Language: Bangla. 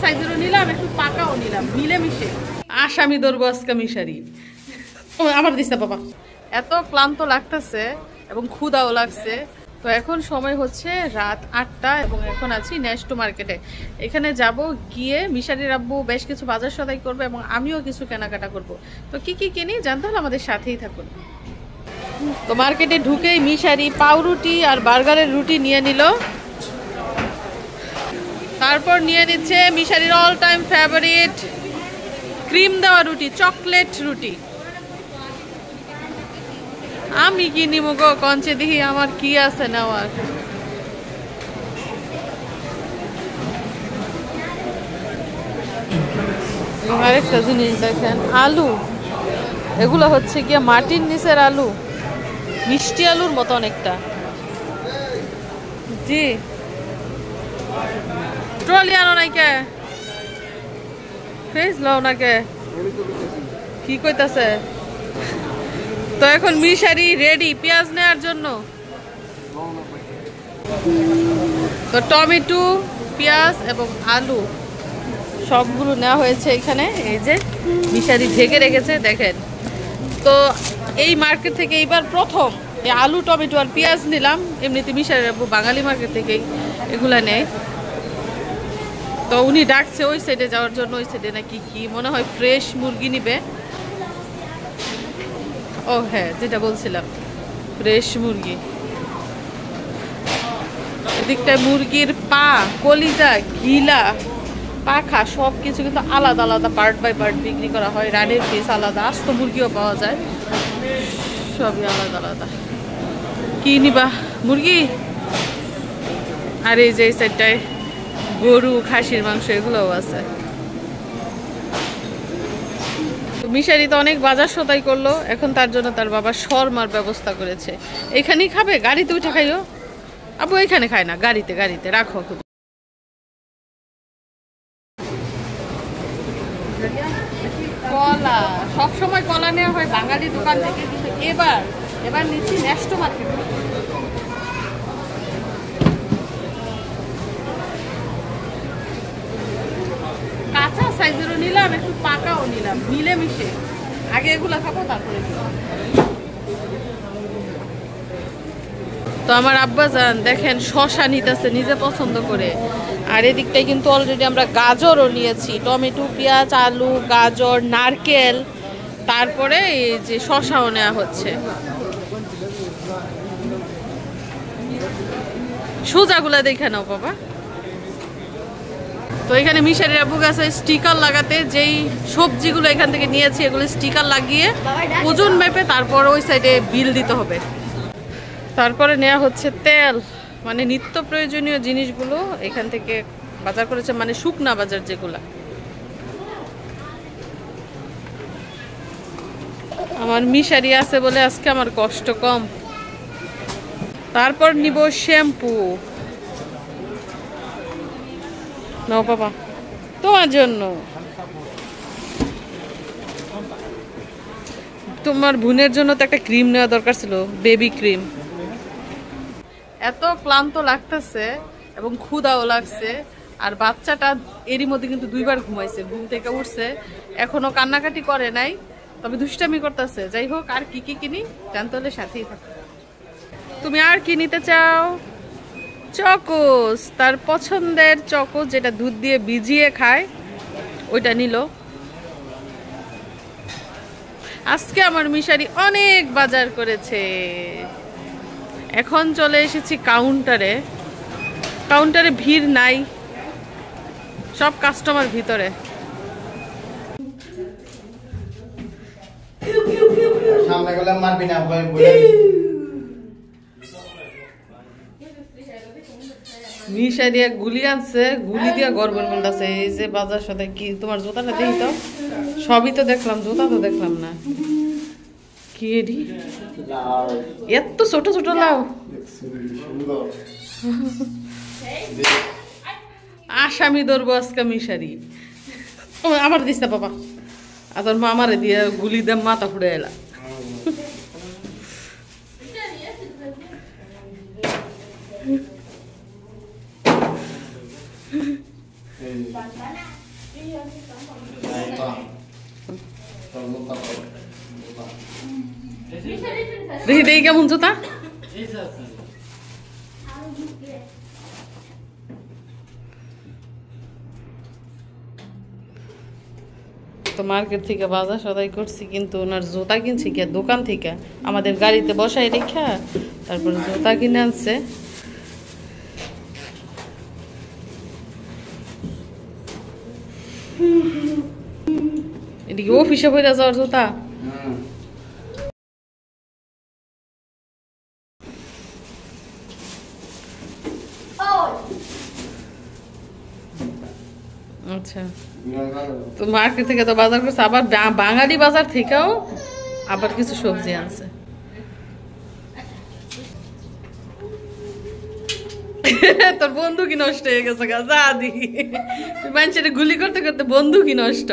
সাইজেরও নিলাম, একটু পাকাও নিলাম, মিলেমিশে আসামি ধরবো আজকে মিশারি। আমার দিস না বাবা। এত ক্লান্ত লাগতেছে এবং ক্ষুধাও লাগছে। তো এখন সময় হচ্ছে রাত 8টা এবং এখন আছি নেস্টো মার্কেটে। এখানে যাব, গিয়ে মিশারির আব্বু বেশ কিছু বাজার সদাই করবে এবং আমিও কিছু কেনাকাটা করব। তো কি কি কিনি জানতে হলে আমাদের সাথেই থাকুন। তো মার্কেটে ঢুকেই মিশারি পাউরুটি আর বার্গারের রুটি নিয়ে নিল। তারপর নিয়ে নিচ্ছে মিশারির অল টাইম ফেভারিট ক্রিম দেওয়া রুটি, চকলেট রুটি। আমি কি নিব গো কঞ্চে, দেখি আমার কি আছে নেওয়ার। আরেকটা জিনিস দেখেন, আলু। এগুলো হচ্ছে গিয়ে মাটির নিচের আলু, মিষ্টি আলুর মতো অনেকটা। জি, ট্রলি আনো নাই কে? ফেস লও না কে? কি কইতাছে? তো এখন মিশারি রেডি পেঁয়াজ নেওয়ার জন্য। তো টমেটো, পেঁয়াজ এবং আলু সবগুলো নেওয়া হয়েছে এখানে। এই যে মিশারি ঢেকে রেখেছে দেখেন। তো এই মার্কেট থেকে এইবার প্রথম এই আলু, টমেটো আর পেঁয়াজ নিলাম। এমনিতে মিশারির বাঙালি মার্কেট থেকেই এগুলা নেয়। তো উনি ডাকছে ওই সাইডে যাওয়ার জন্য। ওই সাইডে নাকি কি মনে হয় ফ্রেশ মুরগি নিবে। ও হ্যাঁ, যেটা বলছিলাম ফ্রেশ মুরগি। এদিকটায় মুরগির পা, কলিজা, গিলা, পাখা সব কিছু কিন্তু আলাদা আলাদা পার্ট বাই পার্ট বিক্রি করা হয়। রানের পিস আলাদা, আস্ত মুরগিও পাওয়া যায়, সবই আলাদা আলাদা। কি নিবা? মুরগি? আর এই যে এই সাইডটায় গরু, খাসির মাংস এগুলোও আছে। মিশারি তো অনেক বাজার সদাই করলো, এখন তার জন্য তার বাবা শর্মার ব্যবস্থা করেছে। এখানেই খাবে, গাড়িতে উঠে খাইও। আবু এখানে খায় না, গাড়িতে গাড়িতে রাখো। কলা, সবসময় কলা নেওয়া হয় বাঙালি দোকান থেকে, কিন্তু এবার নিচ্ছি নেস্টো মার্কেট। কাঁচা সাইজেরও নিলাম, একটু পাকাও নিলাম, মিলেমিশে। আগে এগুলো খাবো তারপরে। তো আমার আব্বাজান দেখেন শশা নিতেছে নিজে পছন্দ করে। আর এদিকটাই কিন্তু অলরেডি আমরা গাজরও নিয়েছি, টমেটো, পেঁয়াজ, আলু, গাজর, নারকেল, তারপরে এই যে শশাও নেওয়া হচ্ছে। সোজাগুলা দেখে নাও বাবা। তো এখানে মিশারির আব্বু গাছে স্টিকার লাগাতে, যেই সবজিগুলো এখান থেকে নিয়েছি এগুলো স্টিকার লাগিয়ে ওজন মেপে তারপর ওই সাইডে বিল দিতে হবে। তারপরে নেওয়া হচ্ছে তেল, মানে নিত্য প্রয়োজনীয় জিনিসগুলো এখান থেকে বাজার করেছে, মানে শুকনা বাজার যেগুলা। আমার মিশারি আছে বলে আজকে আমার কষ্ট কম। তারপর নিব শ্যাম্পু। নাও বাবা, তোমার জন্য। তোমার বোনের জন্য তো একটা ক্রিম নেওয়া দরকার ছিল, বেবি ক্রিম। এত ক্লান্ত লাগতেছে এবং ক্ষুধাও লাগছে। আর বাচ্চাটা এরই মধ্যে কিন্তু 2বার ঘুমাইছে, ঘুম থেকে উঠছে, এখনো কান্নাকাটি করে নাই, তবে দুষ্টামি করতেছে। যাই হোক, আর কি কি কিনি জানতে হলে সাথেই থাকো। তুমি আর কি নিতে চাও? চকোস, তার পছন্দের চকোস, যেটা দুধ দিয়ে ভিজিয়ে খায়, ওইটা নিল। আজকে আমার মিশারি অনেক বাজার করেছে। এখন চলে এসেছি কাউন্টারে। কাউন্টারে ভিড় নাই, সব কাস্টমার ভিতরে। মিশারি এক গুলি আনছে, গুলি দিয়া গড়বড় বলতেছে। এই যে বাজার সাথে কি তোমার জুতাটা দেখি তো, সবই তো দেখলাম, জুতা তো দেখলাম না। কি এডি এত ছোট ছোট লাউ? আসামি ধরবো আজকে মিশারি। আমার দিস না বাবা, আর তোর মা আমারে দিয়ে গুলি দিয়ে মাথা ফুড়ে এলা। দেখি দেখি কেমন জুতা। তো মার্কেট থেকে বাজার সদাই করছি, কিন্তু ওনার জুতা কিনছি কি দোকান থেকে আমাদের গাড়িতে বসাই রেখা, তারপর জুতা কিনে আনছে। এদিকে অফিসে বইরা যাওয়ার জুতা। আচ্ছা, তো মার্কেট থেকে তো বাজার করছে, আবার বাঙালি বাজার থেকেও আবার কিছু সবজি আনছে। তোর বন্ধু কি নষ্ট হয়ে গেছে গা, যা দি মানুষের গুলি করতে করতে বন্ধু কি নষ্ট।